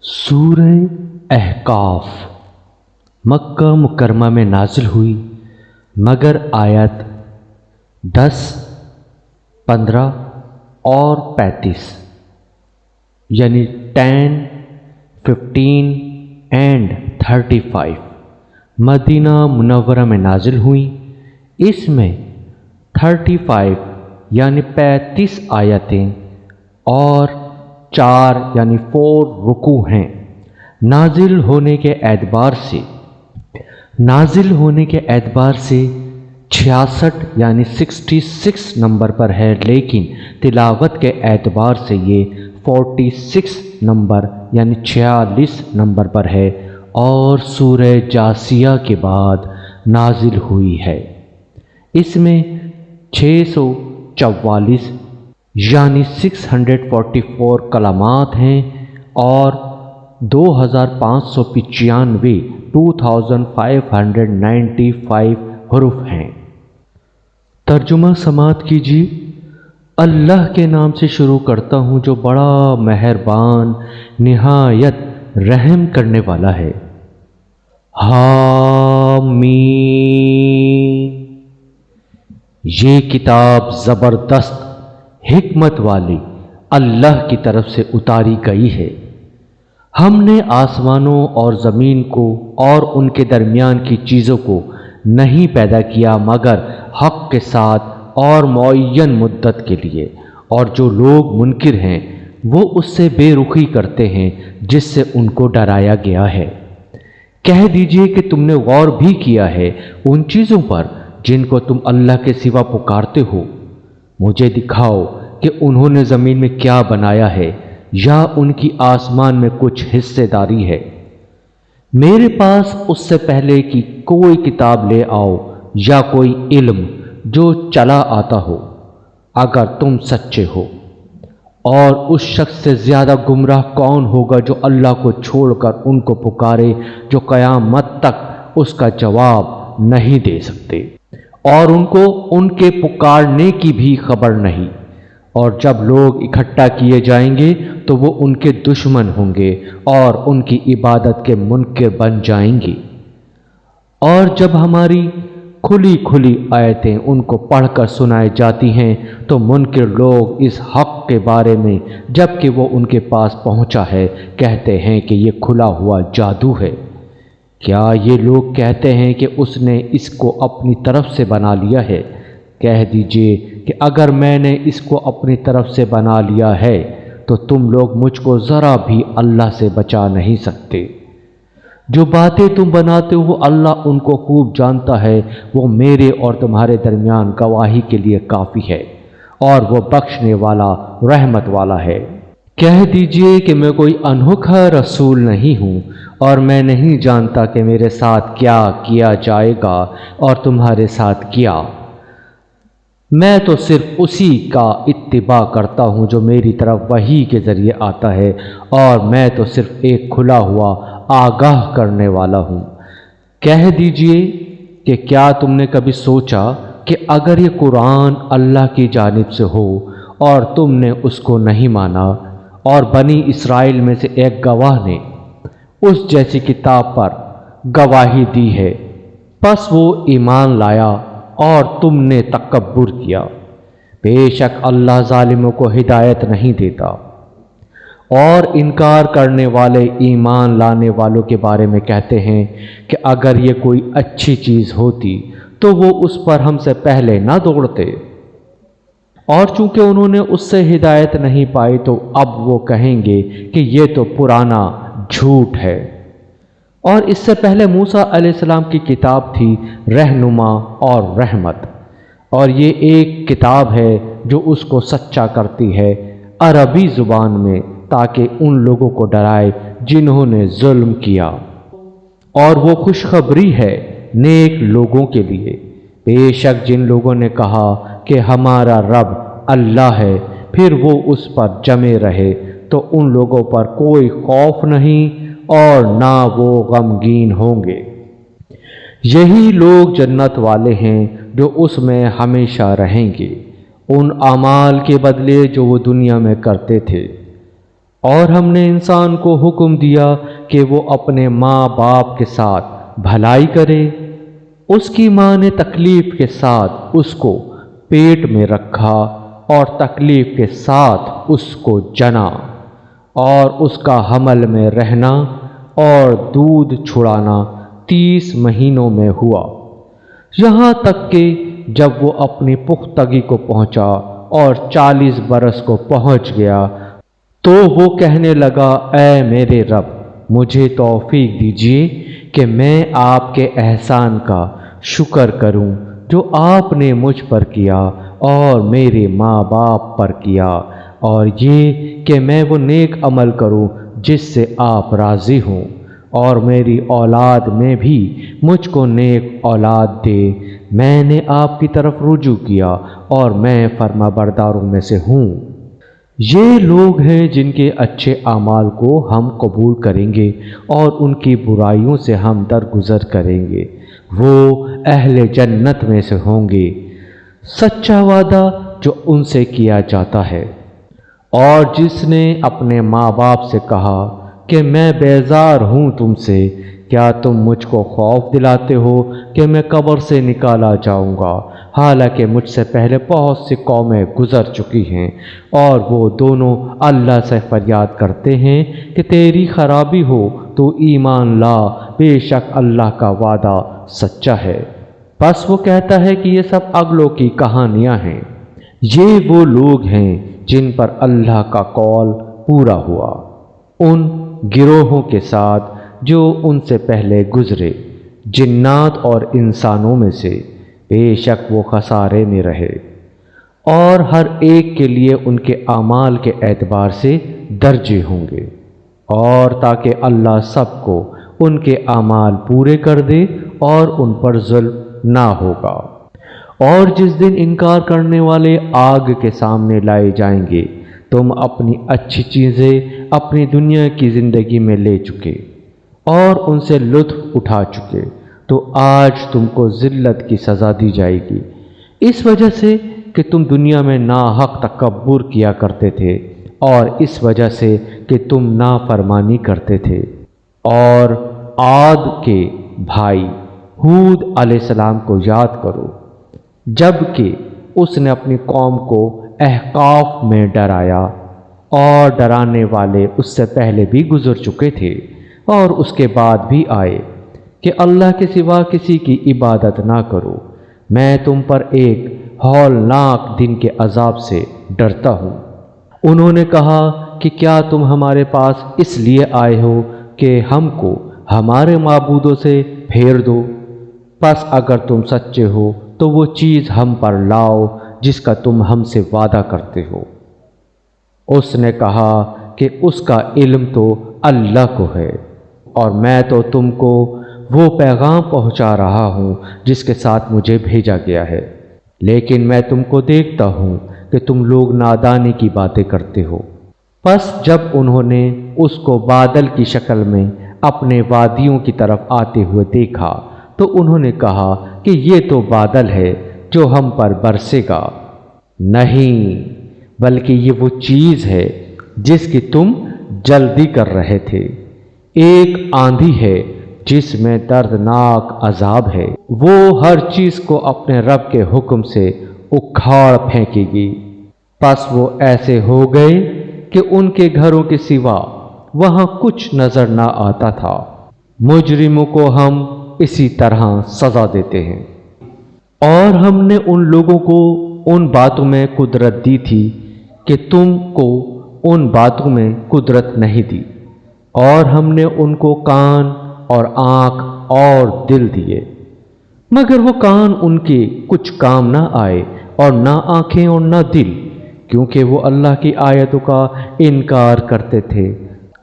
سورہ احقاف مکہ مکرمہ میں نازل ہوئی مگر آیت 10، 15 اور 35 یعنی 10، 15 اینڈ 35 مدینہ منورہ میں نازل ہوئی۔ اس میں 35 یعنی 35 آیتیں اور 4 یعنی 4 رکوع ہیں۔ نازل ہونے کے اعتبار سے 66 یعنی 66 نمبر پر ہے، لیکن تلاوت کے اعتبار سے یہ 46 نمبر یعنی 46 نمبر پر ہے اور سورہ جاثیہ کے بعد نازل ہوئی ہے۔ اس میں 644 یعنی 644 کلمات ہیں اور 2595 2595 حروف ہیں۔ ترجمہ سماعت کیجیے۔ اللہ کے نام سے شروع کرتا ہوں جو بڑا مہربان نہایت رحم کرنے والا ہے۔ حامیم، یہ کتاب زبردست حکمت والی اللہ کی طرف سے اتاری گئی ہے۔ ہم نے آسمانوں اور زمین کو اور ان کے درمیان کی چیزوں کو نہیں پیدا کیا مگر حق کے ساتھ اور معین مدت کے لیے، اور جو لوگ منکر ہیں وہ اس سے بے رخی کرتے ہیں جس سے ان کو ڈرایا گیا ہے۔ کہہ دیجئے کہ تم نے غور بھی کیا ہے ان چیزوں پر جن کو تم اللہ کے سوا پکارتے ہو؟ مجھے دکھاؤ کہ انہوں نے زمین میں کیا بنایا ہے یا ان کی آسمان میں کچھ حصے داری ہے۔ میرے پاس اس سے پہلے کی کوئی کتاب لے آؤ یا کوئی علم جو چلا آتا ہو اگر تم سچے ہو۔ اور اس شخص سے زیادہ گمراہ کون ہوگا جو اللہ کو چھوڑ کر ان کو پکارے جو قیامت تک اس کا جواب نہیں دے سکتے، اور ان کو ان کے پکارنے کی بھی خبر نہیں۔ اور جب لوگ اکٹھا کیے جائیں گے تو وہ ان کے دشمن ہوں گے اور ان کی عبادت کے منکر بن جائیں گے۔ اور جب ہماری کھلی کھلی آیتیں ان کو پڑھ کر سنائی جاتی ہیں تو منکر لوگ اس حق کے بارے میں جب کہ وہ ان کے پاس پہنچا ہے کہتے ہیں کہ یہ کھلا ہوا جادو ہے۔ کیا یہ لوگ کہتے ہیں کہ اس نے اس کو اپنی طرف سے بنا لیا ہے؟ کہہ دیجئے کہ اگر میں نے اس کو اپنی طرف سے بنا لیا ہے تو تم لوگ مجھ کو ذرا بھی اللہ سے بچا نہیں سکتے۔ جو باتیں تم بناتے ہو اللہ ان کو خوب جانتا ہے، وہ میرے اور تمہارے درمیان گواہی کے لیے کافی ہے، اور وہ بخشنے والا رحمت والا ہے۔ کہہ دیجئے کہ میں کوئی انوکھا رسول نہیں ہوں اور میں نہیں جانتا کہ میرے ساتھ کیا کیا جائے گا اور تمہارے ساتھ کیا۔ میں تو صرف اسی کا اتباع کرتا ہوں جو میری طرف وحی کے ذریعے آتا ہے، اور میں تو صرف ایک کھلا ہوا آگاہ کرنے والا ہوں۔ کہہ دیجئے کہ کیا تم نے کبھی سوچا کہ اگر یہ قرآن اللہ کی جانب سے ہو اور تم نے اس کو نہیں مانا، اور بنی اسرائیل میں سے ایک گواہ نے اس جیسی کتاب پر گواہی دی ہے، پس وہ ایمان لایا اور تم نے تکبر کیا، بے شک اللہ ظالموں کو ہدایت نہیں دیتا۔ اور انکار کرنے والے ایمان لانے والوں کے بارے میں کہتے ہیں کہ اگر یہ کوئی اچھی چیز ہوتی تو وہ اس پر ہم سے پہلے نہ دوڑتے، اور چونکہ انہوں نے اس سے ہدایت نہیں پائی تو اب وہ کہیں گے کہ یہ تو پرانا جھوٹ ہے۔ اور اس سے پہلے موسیٰ علیہ السلام کی کتاب تھی رہنما اور رحمت، اور یہ ایک کتاب ہے جو اس کو سچا کرتی ہے عربی زبان میں تاکہ ان لوگوں کو ڈرائے جنہوں نے ظلم کیا، اور وہ خوشخبری ہے نیک لوگوں کے لیے۔ بے شک جن لوگوں نے کہا کہ ہمارا رب اللہ ہے پھر وہ اس پر جمے رہے تو ان لوگوں پر کوئی خوف نہیں اور نہ وہ غمگین ہوں گے۔ یہی لوگ جنت والے ہیں جو اس میں ہمیشہ رہیں گے، ان اعمال کے بدلے جو وہ دنیا میں کرتے تھے۔ اور ہم نے انسان کو حکم دیا کہ وہ اپنے ماں باپ کے ساتھ بھلائی کرے۔ اس کی ماں نے تکلیف کے ساتھ اس کو پیٹ میں رکھا اور تکلیف کے ساتھ اس کو جنا، اور اس کا حمل میں رہنا اور دودھ چھڑانا 30 مہینوں میں ہوا، یہاں تک کہ جب وہ اپنی پختگی کو پہنچا اور 40 برس کو پہنچ گیا تو وہ کہنے لگا، اے میرے رب، مجھے توفیق دیجیے کہ میں آپ کے احسان کا شکر کروں جو آپ نے مجھ پر کیا اور میرے ماں باپ پر کیا، اور یہ کہ میں وہ نیک عمل کروں جس سے آپ راضی ہوں، اور میری اولاد میں بھی مجھ کو نیک اولاد دے۔ میں نے آپ کی طرف رجوع کیا اور میں فرما برداروں میں سے ہوں۔ یہ لوگ ہیں جن کے اچھے اعمال کو ہم قبول کریں گے اور ان کی برائیوں سے ہم درگزر کریں گے، وہ اہل جنت میں سے ہوں گے۔ سچا وعدہ جو ان سے کیا جاتا ہے۔ اور جس نے اپنے ماں باپ سے کہا کہ میں بیزار ہوں تم سے، کیا تم مجھ کو خوف دلاتے ہو کہ میں قبر سے نکالا جاؤں گا، حالانکہ مجھ سے پہلے بہت سی قومیں گزر چکی ہیں، اور وہ دونوں اللہ سے فریاد کرتے ہیں کہ تیری خرابی ہو تو ایمان لا، بے شک اللہ کا وعدہ سچا ہے۔ بس وہ کہتا ہے کہ یہ سب اگلوں کی کہانیاں ہیں۔ یہ وہ لوگ ہیں جن پر اللہ کا قول پورا ہوا، ان گروہوں کے ساتھ جو ان سے پہلے گزرے، جنات اور انسانوں میں سے، بے شک وہ خسارے میں رہے، اور ہر ایک کے لیے ان کے اعمال کے اعتبار سے درجے ہوں گے، اور تاکہ اللہ سب کو ان کے اعمال پورے کر دے اور ان پر ظلم نہ ہوگا۔ اور جس دن انکار کرنے والے آگ کے سامنے لائے جائیں گے، تم اپنی اچھی چیزیں اپنی دنیا کی زندگی میں لے چکے اور ان سے لطف اٹھا چکے، تو آج تم کو ذلت کی سزا دی جائے گی، اس وجہ سے کہ تم دنیا میں ناحق تکبر کیا کرتے تھے، اور اس وجہ سے کہ تم نافرمانی کرتے تھے۔ اور عاد کے بھائی ہود علیہ السلام کو یاد کرو، جب کہ اس نے اپنی قوم کو احقاف میں ڈرایا، اور ڈرانے والے اس سے پہلے بھی گزر چکے تھے اور اس کے بعد بھی آئے، کہ اللہ کے سوا کسی کی عبادت نہ کرو، میں تم پر ایک ہولناک دن کے عذاب سے ڈرتا ہوں۔ انہوں نے کہا کہ کیا تم ہمارے پاس اس لیے آئے ہو کہ ہم کو ہمارے معبودوں سے پھیر دو؟ پس اگر تم سچے ہو تو وہ چیز ہم پر لاؤ جس کا تم ہم سے وعدہ کرتے ہو۔ اس نے کہا کہ اس کا علم تو اللہ کو ہے، اور میں تو تم کو وہ پیغام پہنچا رہا ہوں جس کے ساتھ مجھے بھیجا گیا ہے، لیکن میں تم کو دیکھتا ہوں کہ تم لوگ نادانی کی باتیں کرتے ہو۔ پس جب انہوں نے اس کو بادل کی شکل میں اپنے وادیوں کی طرف آتے ہوئے دیکھا تو انہوں نے کہا کہ یہ تو بادل ہے جو ہم پر برسے گا، نہیں بلکہ یہ وہ چیز ہے جس کی تم جلدی کر رہے تھے، ایک آندھی ہے جس میں دردناک عذاب ہے، وہ ہر چیز کو اپنے رب کے حکم سے اکھاڑ پھینکے گی۔ پس وہ ایسے ہو گئے کہ ان کے گھروں کے سوا وہاں کچھ نظر نہ آتا تھا۔ مجرموں کو ہم اسی طرح سزا دیتے ہیں۔ اور ہم نے ان لوگوں کو ان باتوں میں قدرت دی تھی کہ تم کو ان باتوں میں قدرت نہیں دی، اور ہم نے ان کو کان اور آنکھ اور دل دیے، مگر وہ کان ان کے کچھ کام نہ آئے، اور نہ آنکھیں اور نہ دل، کیونکہ وہ اللہ کی آیتوں کا انکار کرتے تھے،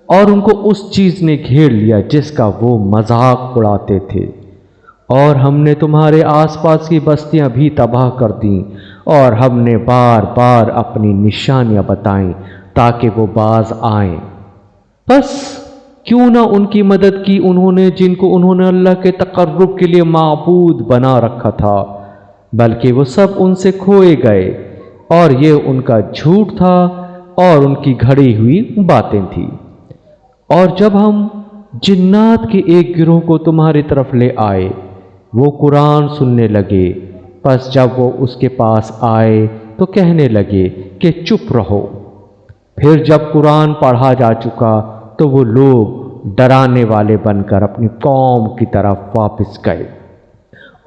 اور ان کو اس چیز نے گھیر لیا جس کا وہ مذاق اڑاتے تھے۔ اور ہم نے تمہارے آس پاس کی بستیاں بھی تباہ کر دیں، اور ہم نے بار بار اپنی نشانیاں بتائیں تاکہ وہ باز آئیں۔ بس کیوں نہ ان کی مدد کی انہوں نے جن کو انہوں نے اللہ کے تقرب کے لیے معبود بنا رکھا تھا، بلکہ وہ سب ان سے کھوئے گئے، اور یہ ان کا جھوٹ تھا اور ان کی گھڑی ہوئی باتیں تھیں۔ اور جب ہم جنات کے ایک گروہ کو تمہاری طرف لے آئے، وہ قرآن سننے لگے، پس جب وہ اس کے پاس آئے تو کہنے لگے کہ چپ رہو۔ پھر جب قرآن پڑھا جا چکا تو وہ لوگ ڈرانے والے بن کر اپنی قوم کی طرف واپس گئے۔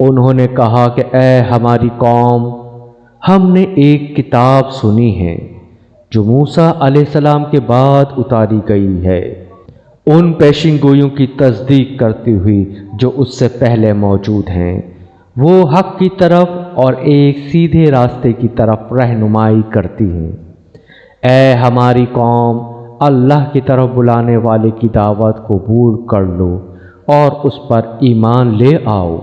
انہوں نے کہا کہ اے ہماری قوم، ہم نے ایک کتاب سنی ہے جو موسیٰ علیہ السلام کے بعد اتاری گئی ہے، ان پیشین گوئیوں کی تصدیق کرتی ہوئی جو اس سے پہلے موجود ہیں۔ وہ حق کی طرف اور ایک سیدھے راستے کی طرف رہنمائی کرتی ہیں۔ اے ہماری قوم، اللہ کی طرف بلانے والے کی دعوت قبول کر لو اور اس پر ایمان لے آؤ۔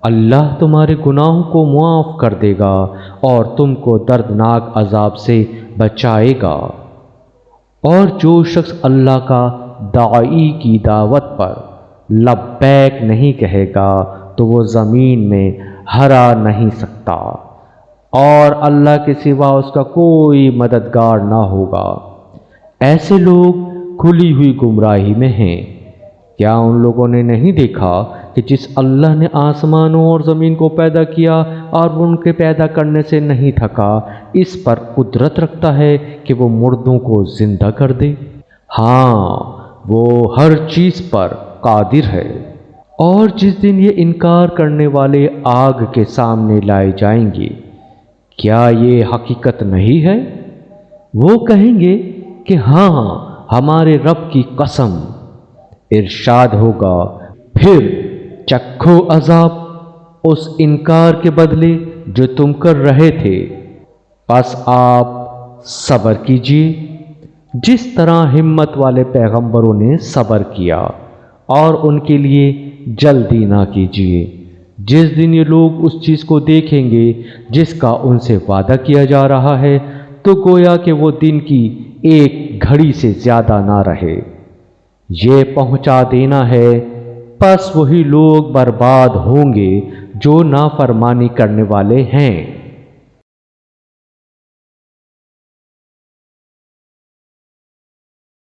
اللہ تمہارے گناہوں کو معاف کر دے گا اور تم کو دردناک عذاب سے بچائے گا۔ اور جو شخص اللہ کا داعی کی دعوت پر لبیک نہیں کہے گا تو وہ زمین میں ہرا نہیں سکتا، اور اللہ کے سوا اس کا کوئی مددگار نہ ہوگا۔ ایسے لوگ کھلی ہوئی گمراہی میں ہیں۔ کیا ان لوگوں نے نہیں دیکھا کہ جس اللہ نے آسمانوں اور زمین کو پیدا کیا اور وہ ان کے پیدا کرنے سے نہیں تھکا، اس پر قدرت رکھتا ہے کہ وہ مردوں کو زندہ کر دے؟ ہاں، وہ ہر چیز پر قادر ہے۔ اور جس دن یہ انکار کرنے والے آگ کے سامنے لائے جائیں گے، کیا یہ حقیقت نہیں ہے؟ وہ کہیں گے کہ ہاں، ہمارے رب کی قسم۔ ارشاد ہوگا، پھر چکھو عذاب اس انکار کے بدلے جو تم کر رہے تھے، پس آپ صبر کیجیے جس طرح ہمت والے پیغمبروں نے صبر کیا، اور ان کے لیے جلدی نہ کیجیے۔ جس دن یہ لوگ اس چیز کو دیکھیں گے جس کا ان سے وعدہ کیا جا رہا ہے، تو گویا کہ وہ دن کی ایک گھڑی سے زیادہ نہ رہے۔ یہ پہنچا دینا ہے، پس وہی لوگ برباد ہوں گے جو نافرمانی کرنے والے ہیں۔